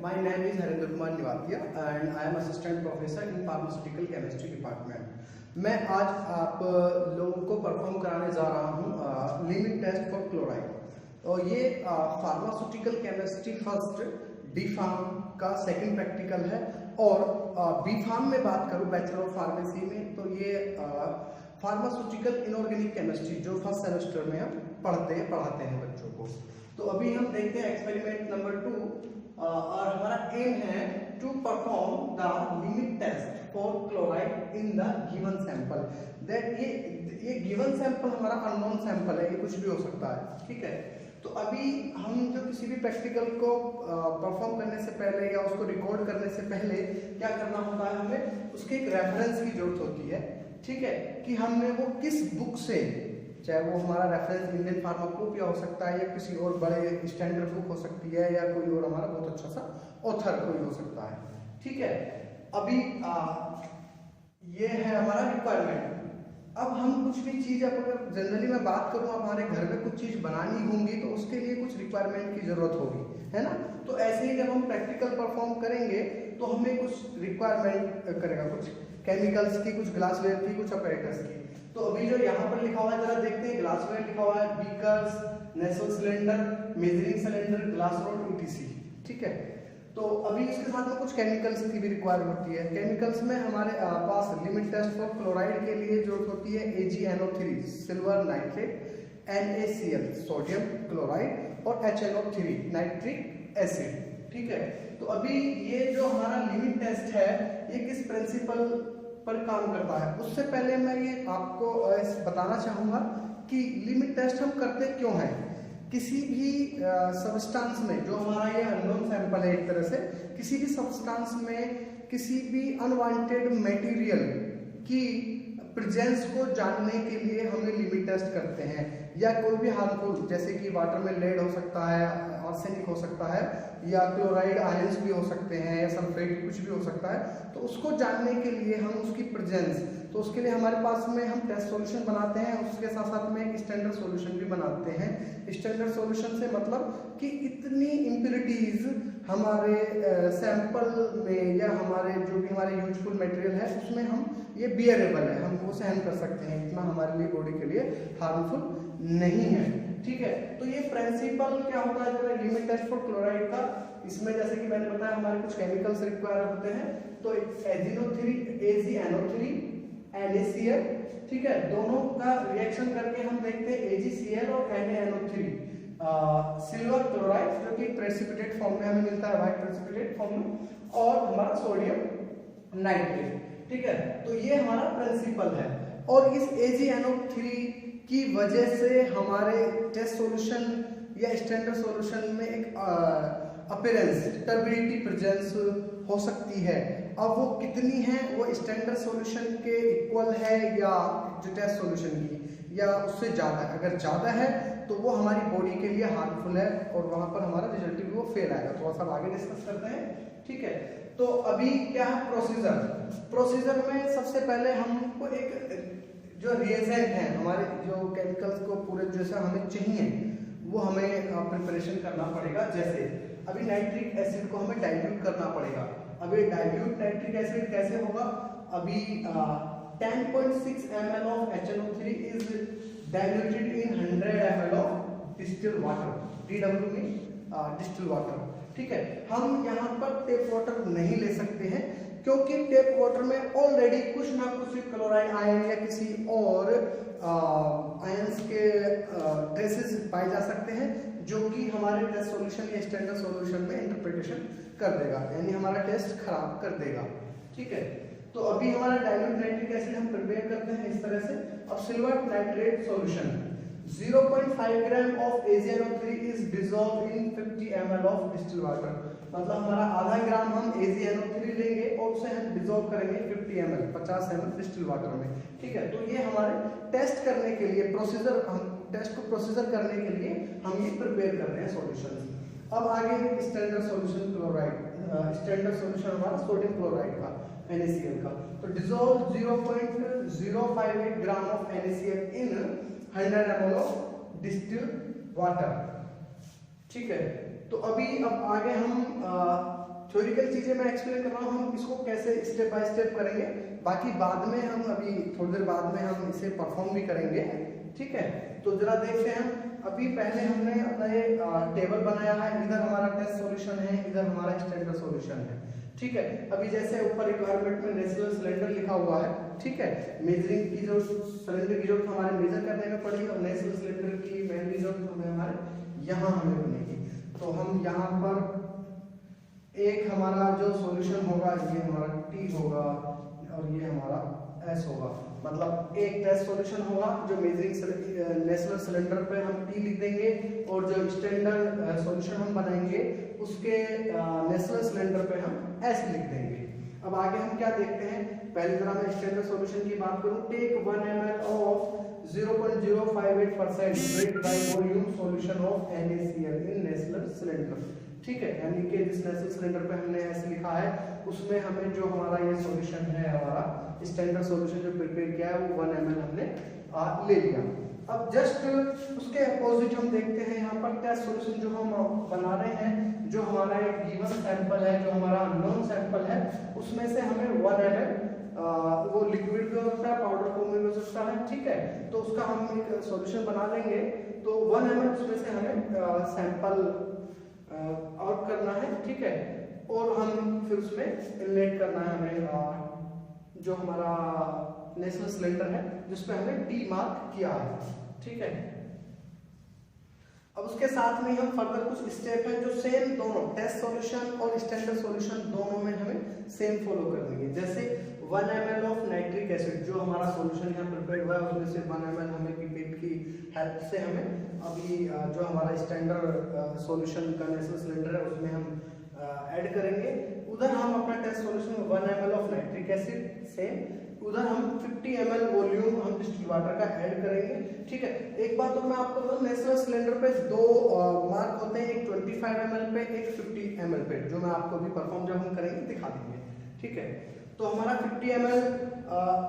My name is Harinder Kumar Nivatia and I am assistant professor in pharmaceutical chemistry department. मैं आज आप लोगों को परफॉर्म कराने जा रहा हूँ लिमिट टेस्ट फॉर क्लोराइड। और ये pharmaceutical chemistry first D pharm का सेकंड प्रैक्टिकल है। और बी फार्म में बात करूँ बैचलर ऑफ फार्मेसी में, तो ये फार्मास्यूटिकल इनऑर्गेनिक केमिस्ट्री जो फर्स्ट सेमेस्टर में हम पढ़ाते हैं बच्चों को। तो अभी हम देखते हैं एक्सपेरिमेंट नंबर 2 और हमारा एम है to perform the limit test for chloride in the given sample. That ये गिवन सैंपल हमारा अननोन सैंपल है, ये कुछ भी हो सकता है, ठीक है। तो अभी हम जो किसी भी प्रैक्टिकल को परफॉर्म करने से पहले या उसको रिकॉर्ड करने से पहले क्या करना होता है, हमें उसके एक रेफरेंस की जरूरत होती है, ठीक है, कि हमने वो किस बुक से, चाहे वो हमारा रेफरेंस इंडियन फार्माकोपिया हो सकता है या किसी और बड़े स्टैंडर्ड बुक हो सकती है या कोई और हमारा बहुत अच्छा सा ऑथर कोई हो सकता है, ठीक है। अभी ये है हमारा रिक्वायरमेंट। अब हम कुछ भी चीज, अगर जनरली मैं बात करूं, हमारे घर में कुछ चीज बनानी होंगी तो उसके लिए कुछ रिक्वायरमेंट की जरूरत होगी, है ना। तो ऐसे ही जब हम प्रैक्टिकल परफॉर्म करेंगे तो हमें कुछ रिक्वायरमेंट करेगा, कुछ केमिकल्स की, कुछ ग्लासवेयर की, कुछ अपैरेटस की। तो अभी जो यहाँ पर लिखा हुआ है जरा देखते हैं। ग्लासवेयर लिखा हुआ है, beakers, Nessler cylinder, measuring cylinder, glass rod, ETC, ठीक है। तो अभी इसके साथ में कुछ केमिकल्स की भी रिक्वायर होती है। केमिकल्स में हमारे पास लिमिट टेस्ट फॉर क्लोराइड के लिए जरूरत होती है AgNO3 silver nitrate, NaCl sodium chloride और HNO3 नाइट्रिक एसिड, ठीक है। तो अभी ये जो हमारा लिमिट टेस्ट है ये किस प्रिंसिपल पर काम करता है, उससे पहले मैं ये आपको बताना चाहूंगा कि लिमिट टेस्ट हम करते क्यों हैं। किसी भी सब्सटेंस में, जो हमारा ये अननोन सैंपल है एक तरह से, किसी भी सब्सटेंस में किसी भी अनवांटेड मटेरियल की प्रेजेंस को जानने के लिए हमें लिमिट टेस्ट करते हैं। या कोई भी हार्मफुल, जैसे कि वाटर में लेड हो सकता है, आर्सेनिक हो सकता है, या क्लोराइड आयंस भी हो सकते हैं, या सल्फेट कुछ भी हो सकता है, तो उसको जानने के लिए हम उसकी प्रेजेंस, तो उसके लिए हमारे पास में हम टेस्ट सॉल्यूशन बनाते हैं। उसके साथ साथ में एक स्टैंडर्ड सॉल्यूशन भी बनाते हैं। स्टैंडर्ड सॉल्यूशन से मतलब कि इतनी इम्प्योरिटीज हमारे सैंपल में या हमारे जो भी हमारे यूजफुल मटेरियल है उसमें हम ये बियरेबल है, हम वो सहन कर सकते हैं, इतना हमारे लिए बॉडी के लिए हार्मफुल नहीं है, ठीक है। तो ये प्रिंसिपल क्या होता है जो लिमिट टेस्ट फॉर क्लोराइड का, इसमें जैसे कि मैंने बताया हमारे कुछ केमिकल्स रिक्वायर होते हैं। तो AgNO3 NaCl, ठीक है, दोनों का रिएक्शन करके हम देखते हैं AgCl और NaNO3 सिल्वर क्लोराइड, जो कि प्रेसिपिटेट फॉर्म में हमें मिलता है, व्हाइट प्रेसिपिटेट फॉर्म में, और हमारा सोडियम नाइट्रेट, ठीक है। तो ये हमारा प्रिंसिपल है। और इस AgNO3 की वजह से हमारे टेस्ट सॉल्यूशन या स्टैंडर्ड सॉल्यूशन में एक अपीयरेंस, टर्बिडिटी प्रेजेंस हो सकती है। अब वो कितनी है, वो स्टैंडर्ड सॉल्यूशन के इक्वल है या जो टेस्ट सॉल्यूशन की, या उससे ज़्यादा है। अगर ज़्यादा है तो वो हमारी बॉडी के लिए हार्मफुल है और वहाँ पर हमारा रिजल्ट भी वो फेल आएगा। थोड़ा सा आगे डिस्कस करते हैं, ठीक है। तो अभी क्या है प्रोसीजर में सबसे पहले हमको एक जो रिएजेंट है, हमारे जो केमिकल्स को पूरे जैसा हमें चाहिए वो हमें प्रिपरेशन करना पड़ेगा। जैसे अभी नाइट्रिक एसिड को हमें डाइल्यूट करना पड़ेगा। अभी डाइल्यूट नाइट्रिक एसिड कैसे होगा, अभी 10.6 ml of HNO3 is diluted in 100 ml of distilled water, DW में distilled water, ठीक है। हम यहाँ पर टेप वाटर नहीं ले सकते हैं क्योंकि टेप वाटर में ऑलरेडी कुछ ना कुछ क्लोराइड आयन या किसी और आयंस के ट्रेसेस पाए जा सकते हैं, जो कि हमारे टेस्ट सॉल्यूशन या स्टैंडर्ड सॉल्यूशन में इंटरप्रिटेशन कर देगा, यानी हमारा टेस्ट खराब कर देगा, ठीक है। तो अभी हमारा डाइल्यूट नाइट्रिक एसिड हम प्रिपेयर करते हैं इस तरह से। अब silver nitrate solution 0.5 gram of AgNO3 is dissolved in 50 ml of distilled water. मतलब हमारा आधा ग्राम हम AgNO3 लेंगे और उसे हम डिसॉल्व करेंगे 50 ml 50 ml डिस्टिल्ड वाटर में, ठीक है। तो ये हमारे टेस्ट करने के लिए प्रोसीजर, हम टेस्ट को प्रोसीजर करने के लिए हम ये प्रिपेयर कर रहे हैं सॉल्यूशन। अब आगे standard solution chloride, standard solution हमारा सोडियम क्लोराइड का, NaCl का। तो dissolve 0.058 gram of NaCl in 100 ml of distilled water, ठीक है। तो अभी अब आगे हम थ्योरिकल चीजें मैं एक्सप्लेन कर रहा हूँ, हम इसको कैसे स्टेप बाय स्टेप करेंगे, बाकी बाद में हम अभी थोड़ी देर बाद में हम इसे परफॉर्म भी करेंगे, ठीक है। तो जरा देखते हैं हम, अभी पहले हमने अपना ये टेबल बनाया है, इधर हमारा टेस्ट सॉल्यूशन है, इधर हमारा स्टैंडर्ड सॉल्यूशन है, ठीक है। अभी जैसे ऊपर रिक्वायरमेंट में नेचुरल सिलेंडर लिखा हुआ है, ठीक है, मेजरिंग की जो सिलेंडर की जरूरत हमारे मेजर करने में पड़ेगी, और नेचुरल सिलेंडर की मेन जरूरत हमें हमारे यहाँ हमें बनेगी। तो हम यहाँ पर एक हमारा जो सॉल्यूशन होगा ये हमारा T होगा और ये हमारा S होगा, मतलब एक टेस्ट सॉल्यूशन होगा जो मेजरिंग नेचुरल सिलेंडर पे हम T लिख देंगे, और जो स्टैंडर्ड सॉल्यूशन हम बनाएंगे उसके नेचुरल सिलेंडर पे हम S लिख देंगे। अब आगे हम क्या देखते हैं, पहले जरा मैं स्टैंडर्ड सॉल्यूशन की बात करूं, take 1 ml of 0.058% weight by volume solution of NaCl in natural cylinder, ठीक है। यानी कि जिस नेचुरल सिलेंडर पे हमने ऐसे लिखा है उसमें हमें जो हमारा ये सॉल्यूशन है, हमारा स्टैंडर्ड सॉल्यूशन जो प्रिपेयर किया है वो 1 ml हमने ले लिया। अब जस्ट उसके अपोजिट हम देखते हैं यहाँ पर टेस्ट सॉल्यूशन जो हम बना रहे हैं, जो हमारा एक गिवन सैंपल है, जो हमारा अननोन सैंपल है, उसमें से हमें 1 ml वो लिक्विड भी हो सकता है, पाउडर फॉर्म में भी हो सकता है, ठीक है। तो उसका हम एक सॉल्यूशन बना लेंगे, तो 1 ml उसमें से हमें सैंपल आउट करना है, ठीक है। और हम फिर उसमें इनलेट करना है हमें जो हमारा नेचुरल सिलेंडर है जिसपे हमने T मार्क किया है, ठीक है। अब उसके साथ में हम फर्दर कुछ स्टेप है जो सेम दोनों टेस्ट सॉल्यूशन और स्टैंडर्ड सॉल्यूशन दोनों में हमें सेम फॉलो करनी है। जैसे 1 ml ऑफ नाइट्रिक एसिड जो हमारा सॉल्यूशन यहाँ प्रिपेयर हुआ है उसमें से 1 ml हमें पिपेट की हेल्प से हमें अभी जो हमारा स्टैंडर्ड सॉल्यूशन का नेचुरल सिलेंडर है उसमें हम ऐड करेंगे। उधर हम अपना टेस्ट सॉल्यूशन में 1 ml of nitric acid same, उधर हम 50 ml वॉल्यूम हम डिस्टिल वाटर का ऐड करेंगे, ठीक है। एक बात तो मैं आपको बताऊं, नेचुरल सिलेंडर पे दो मार्क होते हैं, एक 25 ml पे, एक 50 ml पे, जो मैं आपको अभी परफॉर्म जब हम करेंगे दिखा देंगे, ठीक है। तो हमारा 50 ml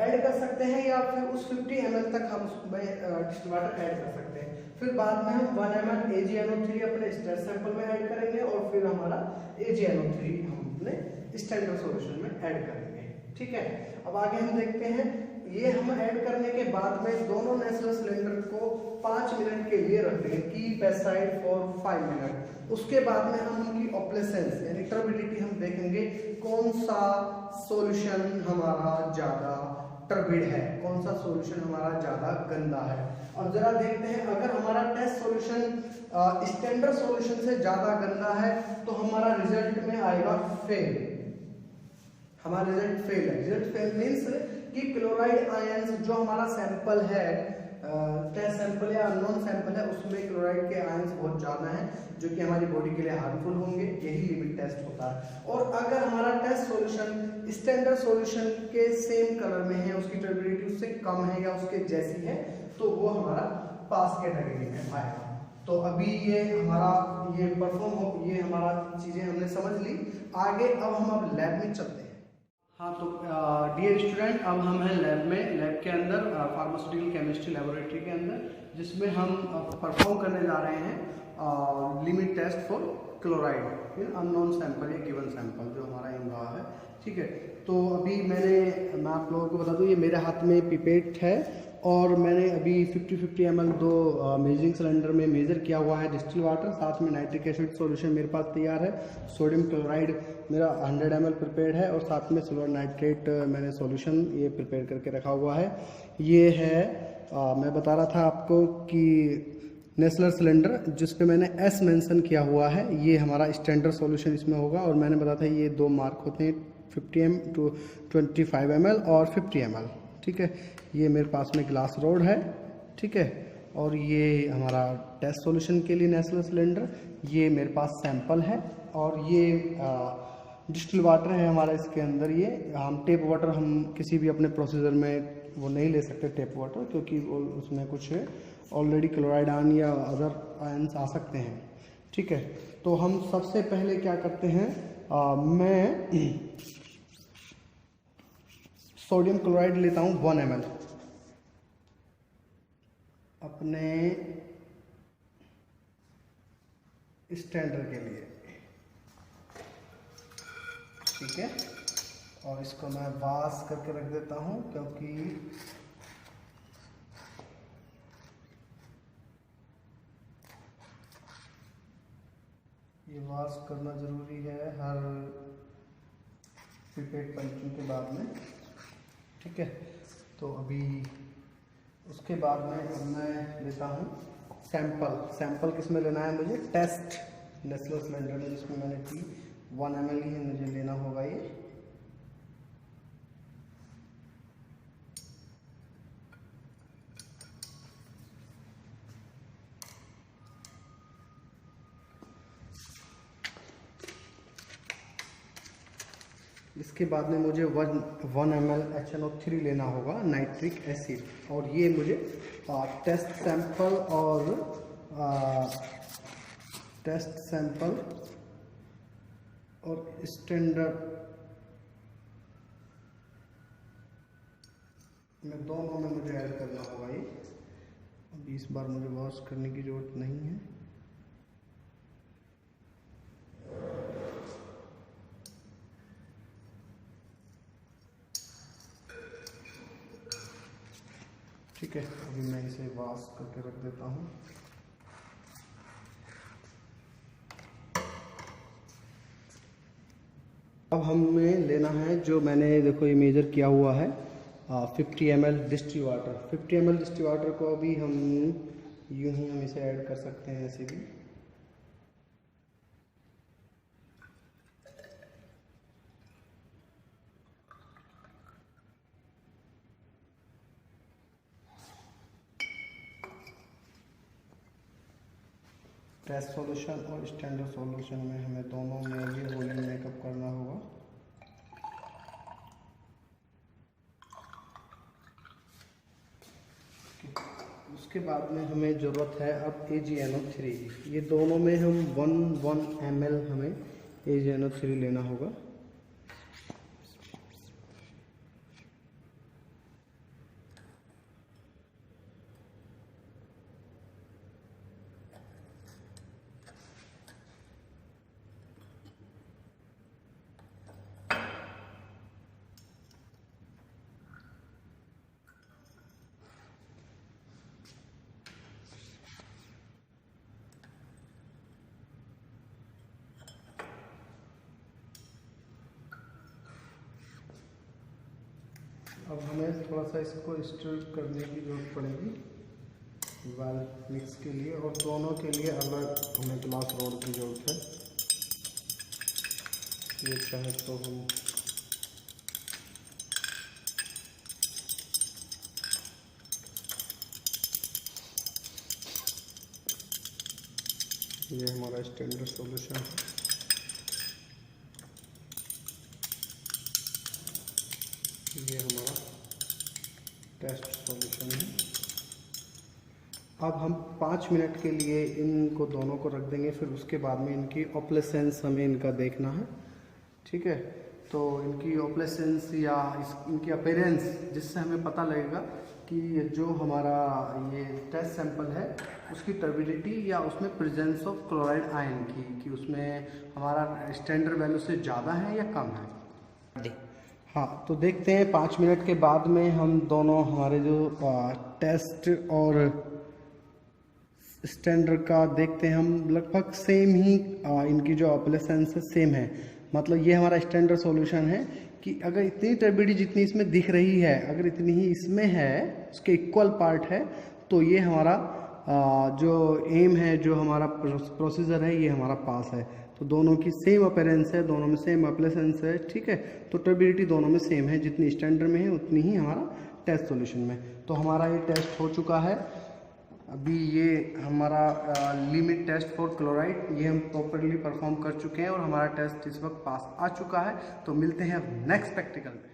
ऐड कर सकते हैं, या फिर उस 50 ml तक हम उसमें डिस्टिल वाटर ऐड कर सकते हैं। फिर बाद में हम 1 ml AgNO3 अपने स्टेट सैंपल में ऐड करेंगे, और फिर हमारा AgNO3 हम अपने स्टैंडर्ड सॉल्यूशन में ऐड करेंगे, ठीक है। अब आगे हम देखते हैं, ये हम ऐड करने के बाद में दोनों नेचुरल सिलेंडर को 5 मिनट के लिए रख देंगे, कीप असाइड फॉर 5 मिनट। उसके बाद में हम उनकी ऑप्लेसेंस यानी टर्बिडिटी हम देखेंगे, कौन सा सॉल्यूशन हमारा ज्यादा टर्बिड है, कौन सा सॉल्यूशन हमारा ज्यादा गंदा है। अब जरा देखते हैं, अगर हमारा टेस्ट सॉल्यूशन स्टैंडर्ड सॉल्यूशन से ज्यादा गंदा है तो हमारा रिजल्ट में आएगा फेल, हमारा रिजल्ट फेल है। रिजल्ट फेल मींस कि क्लोराइड आयंस जो हमारा सैंपल है, टेस्ट सैंपल या अननोन सैंपल है, उसमें क्लोराइड के आयंस बहुत ज्यादा हैं जो कि हमारी बॉडी के लिए हार्मफुल होंगे, यही लिमिट टेस्ट होता है। और अगर हमारा टेस्ट सॉल्यूशन स्टैंडर्ड सॉल्यूशन के सेम कलर में है, उसकी टर्बिडिटी उससे कम है या उसके जैसी है, तो वो हमारा पास कैटेगरी में आएगा। तो अभी ये हमारा ये परफॉर्म हो, ये हमारा चीजें हमने समझ ली। आगे अब हम अब लैब में चलते हैं। हाँ, तो डियर स्टूडेंट, अब हम हैं लैब में, लैब के अंदर फार्मास्यूटिकल केमिस्ट्री लेबोरेटरी के अंदर, जिसमें हम परफॉर्म करने जा रहे हैं limit test for chloride in unknown sample या गिवन सैंपल जो हमारा इन रहा है, ठीक है। तो अभी मैं आप लोगों को बता दूं, ये मेरे हाथ में पिपेट है और मैंने अभी 50 ml दो मेजरिंग सिलेंडर में मेजर किया हुआ है डिस्टिल वाटर, साथ में नाइट्रिक एसिड सॉल्यूशन मेरे पास तैयार है, सोडियम क्लोराइड मेरा 100 ml प्रिपेयर्ड है, और साथ में सिल्वर नाइट्रेट मैंने सॉल्यूशन ये प्रिपेयर करके रखा हुआ है। ये है मैं बता रहा था आपको कि नेचुरल सिलेंडर जिस पे मैंने S मेंशन किया हुआ है, ये हमारा स्टैंडर्ड सॉल्यूशन इसमें होगा। और मैंने बताया था ये दो मार्क होते हैं, 25 ml और 50 ml, ठीक है। ये मेरे पास में ग्लास रोड है, ठीक है। और ये हमारा टेस्ट सॉल्यूशन के लिए नेचुरल सिलेंडर, ये मेरे पास सैंपल है, और ये डिस्टिल वाटर है हमारा इसके अंदर। ये हम टेप वाटर हम किसी भी अपने प्रोसीजर में वो नहीं ले सकते टेप वाटर, क्योंकि उसमें कुछ ऑलरेडी क्लोराइड आयन या अदर आयन्स आ सकते हैं, ठीक है। तो हम सबसे पहले क्या करते हैं, मैं सोडियम क्लोराइड लेता हूँ 1 ml अपने स्टैंडर्ड के लिए। ठीक है, और इसको मैं वाश करके रख देता हूँ क्योंकि ये वाश करना ज़रूरी है हर पिपेट पंचिंग के बाद में। ठीक है, तो अभी उसके बाद में अब मैं लेता हूँ सैंपल किस में लेना है मुझे, टेस्ट नेस्ले सिलेंडर में, जिसमें मैंने की 1 ml ही मुझे लेना होगा ये। इसके बाद में मुझे 1 ml HNO3 लेना होगा, नाइट्रिक एसिड, और ये मुझे टेस्ट सैंपल और स्टैंडर्ड में दोनों में मुझे ऐड करना होगा ये। अभी इस बार मुझे वॉश करने की ज़रूरत नहीं है। ठीक है, अभी मैं इसे वॉश करके रख देता हूँ। अब हमें लेना है, जो मैंने देखो ये मेजर किया हुआ है, 50 ml distil water. 50 ml distil water को अभी हम यूं ही हम इसे ऐड कर सकते हैं ऐसे भी। टेस्ट सॉल्यूशन और स्टैंडर्ड सॉल्यूशन में हमें दोनों में ये वॉल्यूम मेकअप करना होगा। उसके बाद में हमें ज़रूरत है अब AgNO3। ये दोनों में हम 1 ml हमें AgNO3 लेना होगा। अब हमें थोड़ा सा इसको स्टर करने की जरूरत पड़ेगी वेल मिक्स के लिए, और दोनों के लिए अलग हमें ग्लास रोड की जरूरत है। ये चाहे तो हम ये हमारा स्टैंडर्ड सॉल्यूशन है। ये हमारा टेस्ट सॉल्यूशन है। अब हम 5 मिनट के लिए इनको दोनों को रख देंगे, फिर उसके बाद में इनकी ऑपलेसेंस हमें इनका देखना है। ठीक है, तो इनकी ऑपलेसेंस या इनकी अपीयरेंस, जिससे हमें पता लगेगा कि जो हमारा ये टेस्ट सैंपल है उसकी टर्बिडिटी या उसमें प्रेजेंस ऑफ क्लोराइड आयन की, कि उसमें हमारा स्टैंडर्ड वैल्यू से ज़्यादा है या कम है। हाँ, तो देखते हैं 5 मिनट के बाद में हम दोनों हमारे जो टेस्ट और स्टैंडर्ड का देखते हैं, हम लगभग सेम ही इनकी जो ऑपरेशंस है सेम है। मतलब ये हमारा स्टैंडर्ड सॉल्यूशन है कि अगर इतनी टर्बिडिटी जितनी इसमें दिख रही है, अगर इतनी ही इसमें है, उसके इक्वल पार्ट है, तो ये हमारा जो एम है, जो हमारा प्रोसीजर है, ये हमारा पास है। तो दोनों की सेम अपीयरेंस है, दोनों में सेम अपलेसेंस है। ठीक है, तो टर्बिडिटी दोनों में सेम है, जितनी स्टैंडर्ड में है उतनी ही हमारा टेस्ट सॉल्यूशन में। तो हमारा ये टेस्ट हो चुका है। अभी ये हमारा लिमिट टेस्ट फॉर क्लोराइड, ये हम प्रॉपरली परफॉर्म कर चुके हैं और हमारा टेस्ट इस वक्त पास आ चुका है। तो मिलते हैं अब नेक्स्ट प्रैक्टिकल में।